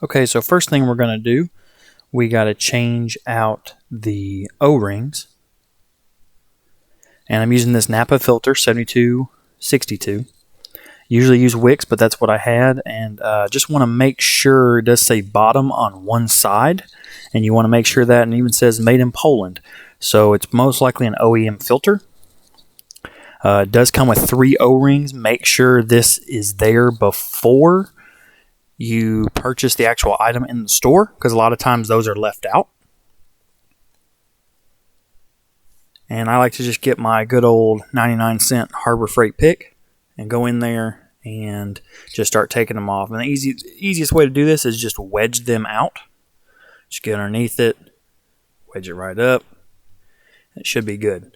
Okay, so first thing we're going to do, we got to change out the O-rings. And I'm using this NAPA filter, 7262. Usually use wicks, but that's what I had. And just want to make sure it does say bottom on one side. And you want to make sure that, and it even says made in Poland. So it's most likely an OEM filter. It does come with 3 O-rings. Make sure this is there before you purchase the actual item in the store, because a lot of times those are left out. And I like to just get my good old 99-cent Harbor Freight pick and go in there and just start taking them off. And the easiest way to do this is just wedge them out. Just get underneath it, wedge it right up. It should be good.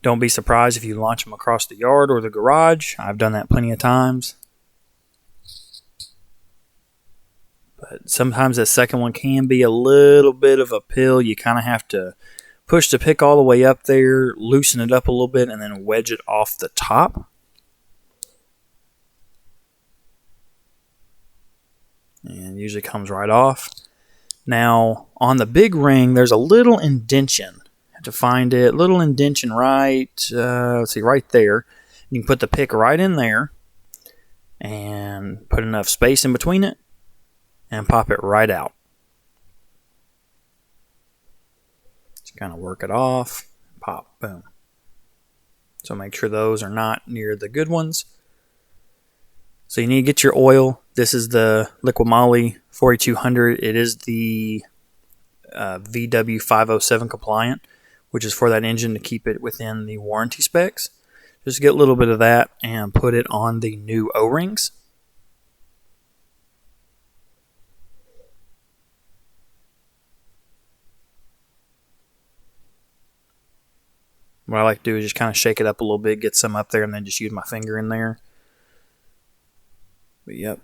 Don't be surprised if you launch them across the yard or the garage. I've done that plenty of times. But sometimes that second one can be a little bit of a pill. You kind of have to push the pick all the way up there, loosen it up a little bit, and then wedge it off the top. And usually comes right off. Now, on the big ring, there's a little indention. Have to find it. Little indention right, let's see, right there. You can put the pick right in there and put enough space in between it and pop it right out. Just kind of work it off, pop, boom. So make sure those are not near the good ones. So you need to get your oil. This is the LiquiMoly 4200. It is the VW507 compliant, which is for that engine to keep it within the warranty specs. Just get a little bit of that and put it on the new O-rings. What I like to do is just kind of shake it up a little bit, get some up there, and then just use my finger in there. But yep,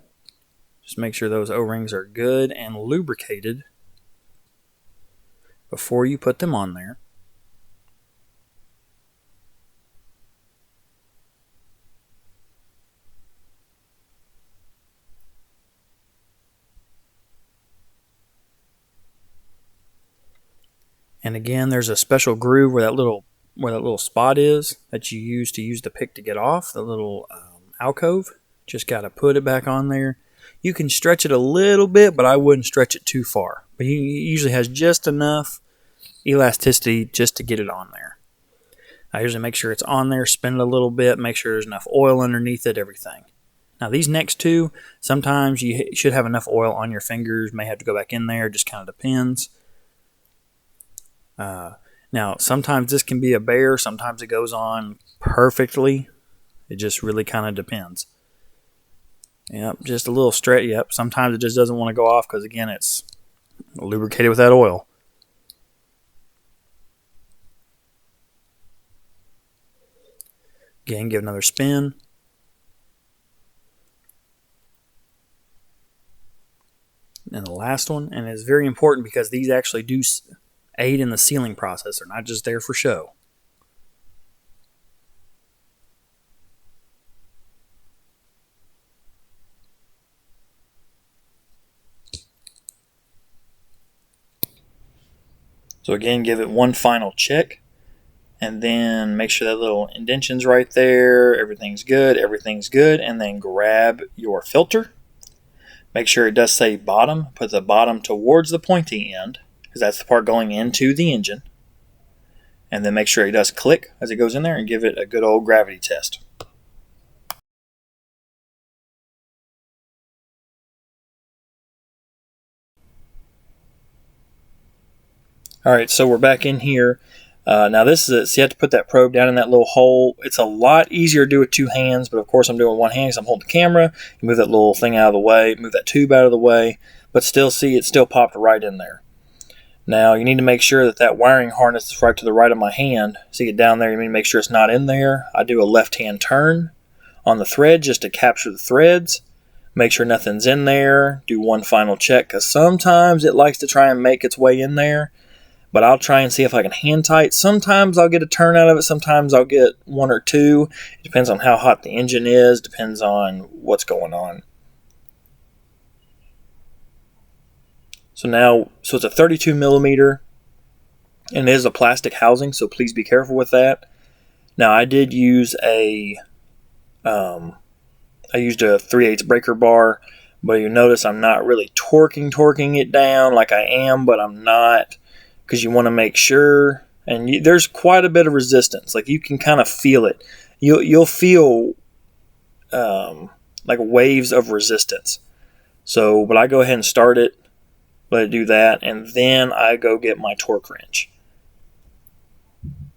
just make sure those O-rings are good and lubricated before you put them on there. And again, there's a special groove where that little spot is that you use the pick to get off, the little alcove. Just got to put it back on there. You can stretch it a little bit, but I wouldn't stretch it too far. But it usually has just enough elasticity just to get it on there. I usually make sure it's on there, spin it a little bit, make sure there's enough oil underneath it, everything. Now these next two, sometimes you should have enough oil on your fingers, may have to go back in there, just kind of depends. Now, sometimes this can be a bear. Sometimes it goes on perfectly. It just really kind of depends. Yep, just a little stretch. Yep, sometimes it just doesn't want to go off because, again, it's lubricated with that oil. Again, give another spin. And the last one, and it's very important because these actually do aid in the sealing process. They're not just there for show. So again, give it one final check, and then make sure that little indention's right there. Everything's good, and then grab your filter. Make sure it does say bottom. Put the bottom towards the pointy end, because that's the part going into the engine. And then make sure it does click as it goes in there, and give it a good old gravity test. Alright, so we're back in here. Now this is so you have to put that probe down in that little hole. It's a lot easier to do with 2 hands, but of course I'm doing one hand because I'm holding the camera. You move that little thing out of the way, move that tube out of the way, but still see it still popped right in there. Now you need to make sure that that wiring harness is right to the right of my hand. See it down there, you need to make sure it's not in there. I do a left hand turn on the thread just to capture the threads. Make sure nothing's in there. Do one final check because sometimes it likes to try and make its way in there. But I'll try and see if I can hand tight. Sometimes I'll get a turn out of it. Sometimes I'll get 1 or 2. It depends on how hot the engine is. Depends on what's going on. So it's a 32 millimeter, and it is a plastic housing, so please be careful with that. Now I did use I used a 3/8 breaker bar, but you notice I'm not really torquing it down like I am, but I'm not, because you want to make sure. And there's quite a bit of resistance. Like, you can kind of feel it. You'll feel like waves of resistance. So, but I go ahead and start it, let it do that, and then I go get my torque wrench.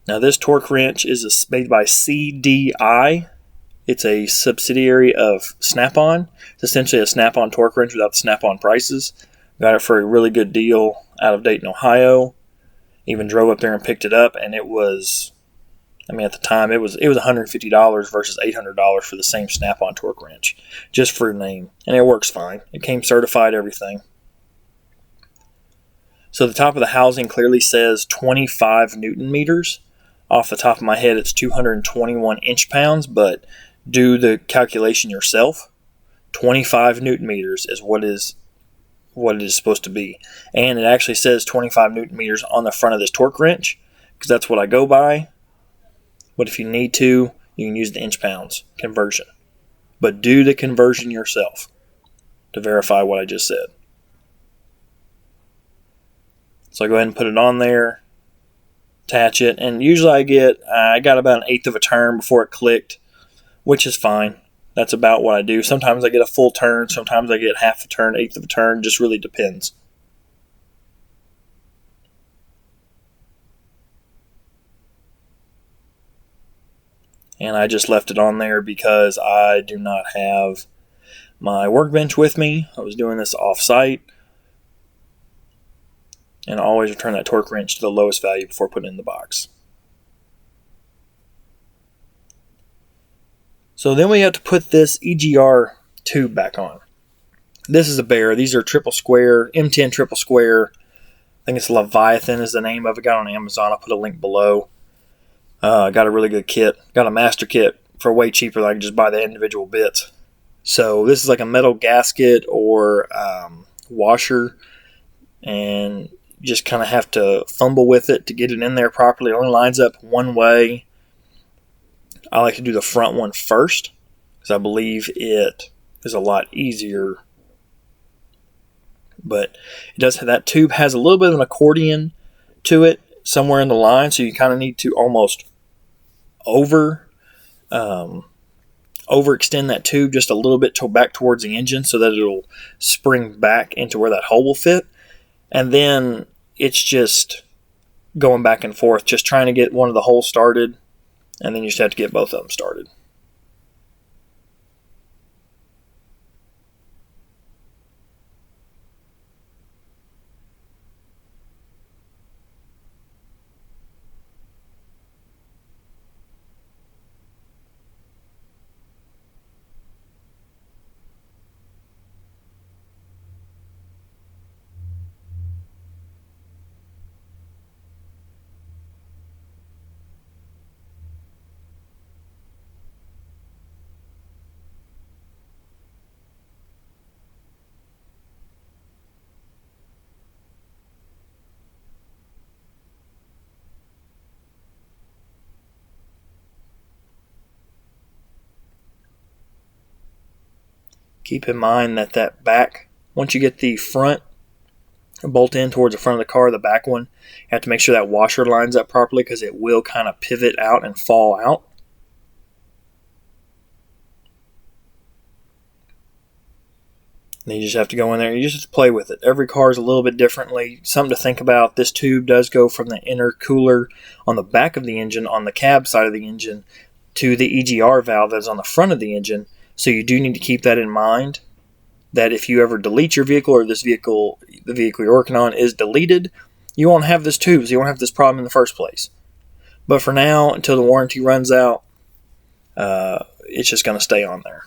Now this torque wrench is made by CDI. It's a subsidiary of Snap-on. It's essentially a Snap-on torque wrench without the Snap-on prices. Got it for a really good deal out of Dayton, Ohio. Even drove up there and picked it up, and it was, I mean, at the time it was $150 versus $800 for the same Snap-on torque wrench, just for a name, and it works fine. It came certified, everything. So the top of the housing clearly says 25 Newton meters. Off the top of my head, it's 221 inch-pounds, but do the calculation yourself. 25 Newton meters is what it is supposed to be. And it actually says 25 Newton meters on the front of this torque wrench, because that's what I go by. But if you need to, you can use the inch-pounds conversion. But do the conversion yourself to verify what I just said. So I go ahead and put it on there, attach it, and usually I got about 1/8 of a turn before it clicked, which is fine. That's about what I do. Sometimes I get a full turn, sometimes I get half a turn, 1/8 of a turn, just really depends. And I just left it on there because I do not have my workbench with me. I was doing this off-site. And I always return that torque wrench to the lowest value before putting it in the box. So then we have to put this EGR tube back on. This is a bear. These are triple square, M10 triple square. I think it's Levithan is the name of it. Got on Amazon. I'll put a link below. Got a really good kit. Got a master kit for way cheaper than I can just buy the individual bits. So this is like a metal gasket or washer, and you just kind of have to fumble with it to get it in there properly. It only lines up one way. I like to do the front one first because I believe it is a lot easier. But it does have, that tube has a little bit of an accordion to it somewhere in the line, so you kind of need to almost overextend that tube just a little bit back towards the engine so that it'll spring back into where that hole will fit. And then it's just going back and forth, just trying to get one of the holes started, and then you just have to get both of them started. Keep in mind that back, once you get the front bolt in towards the front of the car, the back one, you have to make sure that washer lines up properly because it will kind of pivot out and fall out. And you just have to go in there and you just have to play with it. Every car is a little bit differently. Something to think about, this tube does go from the intercooler on the back of the engine, on the cab side of the engine, to the EGR valve that is on the front of the engine. So you do need to keep that in mind, that if you ever delete your vehicle, or the vehicle you're working on is deleted, you won't have this tube, so you won't have this problem in the first place. But for now, until the warranty runs out, it's just going to stay on there.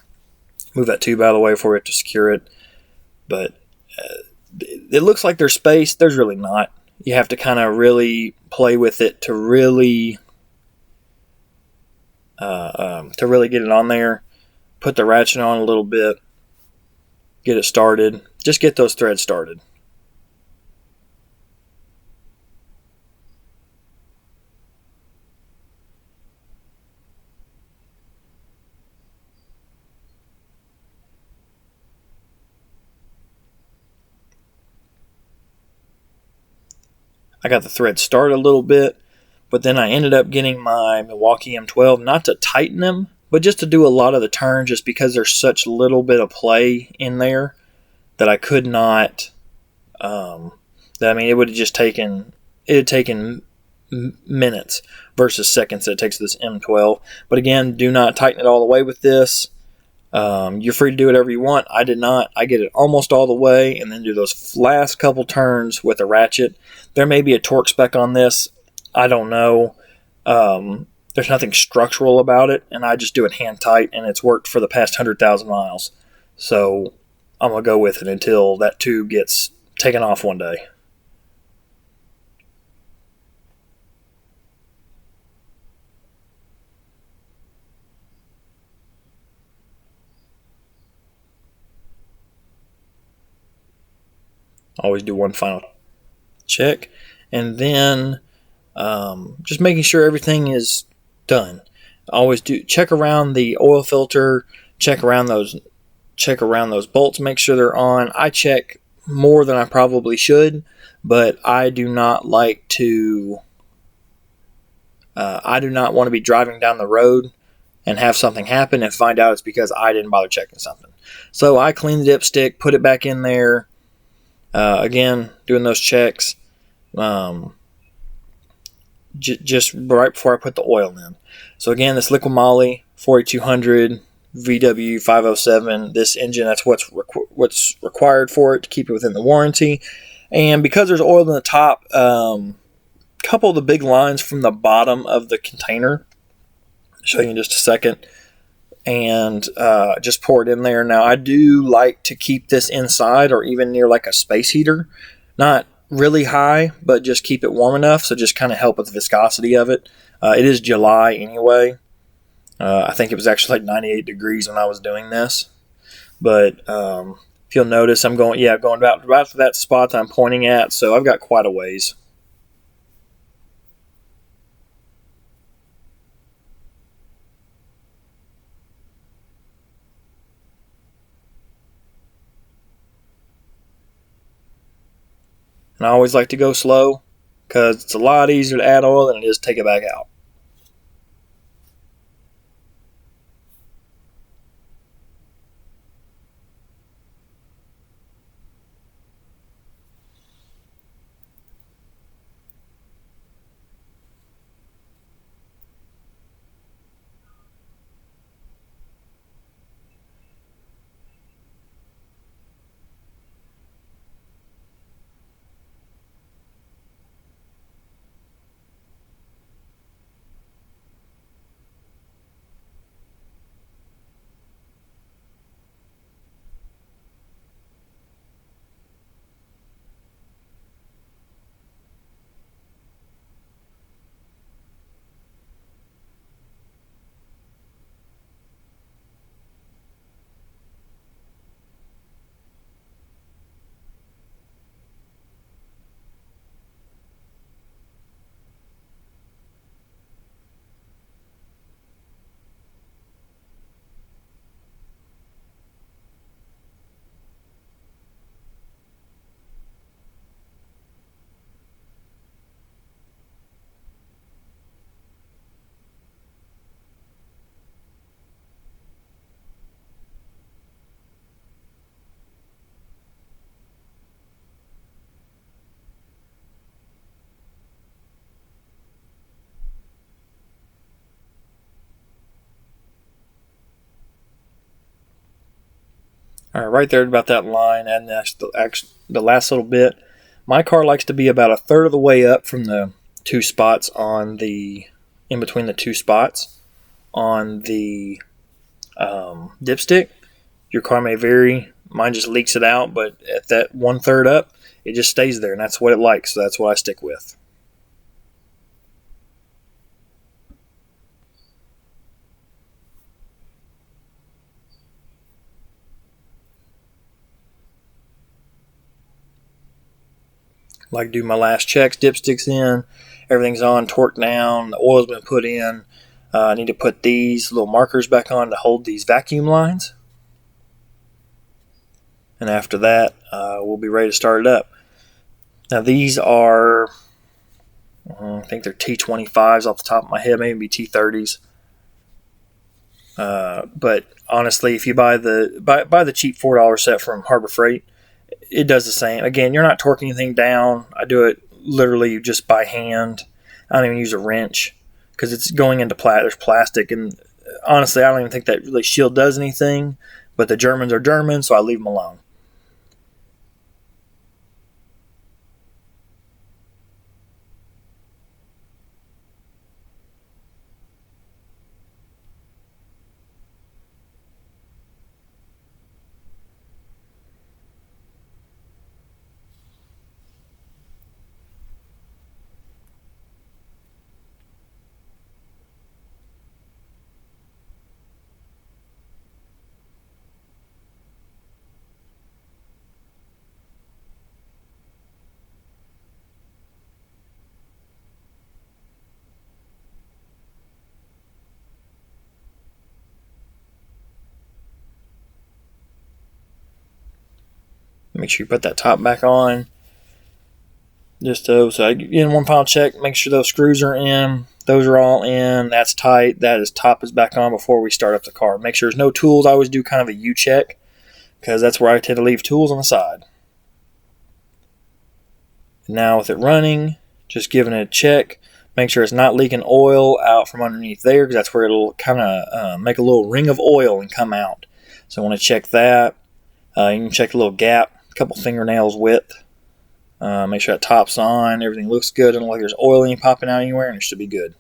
Move that tube out of the way for it to secure it. But it looks like there's space. There's really not. You have to kind of really play with it to really get it on there. Put the ratchet on a little bit. Get it started. Just get those threads started. I got the thread started a little bit, but then I ended up getting my Milwaukee M12, not to tighten them, but just to do a lot of the turns, just because there's such little bit of play in there that I could not, it would have just taken, minutes versus seconds that it takes this M12. But again, do not tighten it all the way with this. You're free to do whatever you want. I did not. I get it almost all the way and then do those last couple turns with a ratchet. There may be a torque spec on this. I don't know. There's nothing structural about it, and I just do it hand tight, and it's worked for the past 100,000 miles. So I'm going to go with it until that tube gets taken off one day. Always do one final check, and then just making sure everything is done. Always do check around the oil filter, check around those bolts, make sure they're on. I check more than I probably should, but I do not like to. I do not want to be driving down the road and have something happen and find out it's because I didn't bother checking something. So I clean the dipstick, put it back in there. Again, doing those checks just right before I put the oil in. So again, this liqu-moly 4200 VW 507. This engine, that's what's required for it to keep it within the warranty. And because there's oil in the top, couple of the big lines from the bottom of the container. I'll show you in just a second. And just pour it in there. Now, I do like to keep this inside or even near like a space heater. Not really high, but just keep it warm enough, so just kind of help with the viscosity of it. It is July anyway. I think it was actually like 98 degrees when I was doing this. But if you'll notice, I'm going about to that spot that I'm pointing at, so I've got quite a ways. And I always like to go slow because it's a lot easier to add oil than it is to take it back out. All right, right there at about that line, and the last little bit. My car likes to be about a third of the way up from the two spots in between the two spots on the dipstick. Your car may vary. Mine just leaks it out, but at that 1/3 up, it just stays there, and that's what it likes, so that's what I stick with. Like do my last checks, dipsticks in, everything's on, torque down, the oil's been put in. I need to put these little markers back on to hold these vacuum lines. And after that, we'll be ready to start it up. Now these are I think they're T25s off the top of my head, maybe T30s. But honestly, if you buy the cheap $4 set from Harbor Freight, it does the same. Again, you're not torquing anything down. I do it literally just by hand. I don't even use a wrench because it's going into there's plastic, and honestly, I don't even think that really shield does anything. But the Germans are German, so I leave them alone. Make sure you put that top back on. Just so I get one final check, make sure those screws are in. Those are all in. That's tight. Top is back on before we start up the car. Make sure there's no tools. I always do kind of a U check because that's where I tend to leave tools on the side. Now with it running, just giving it a check. Make sure it's not leaking oil out from underneath there because that's where it'll kind of make a little ring of oil and come out. So I want to check that. You can check a little gap, a couple fingernails width. Make sure that top's on. Everything looks good. Don't look like there's oil popping out anywhere, and it should be good.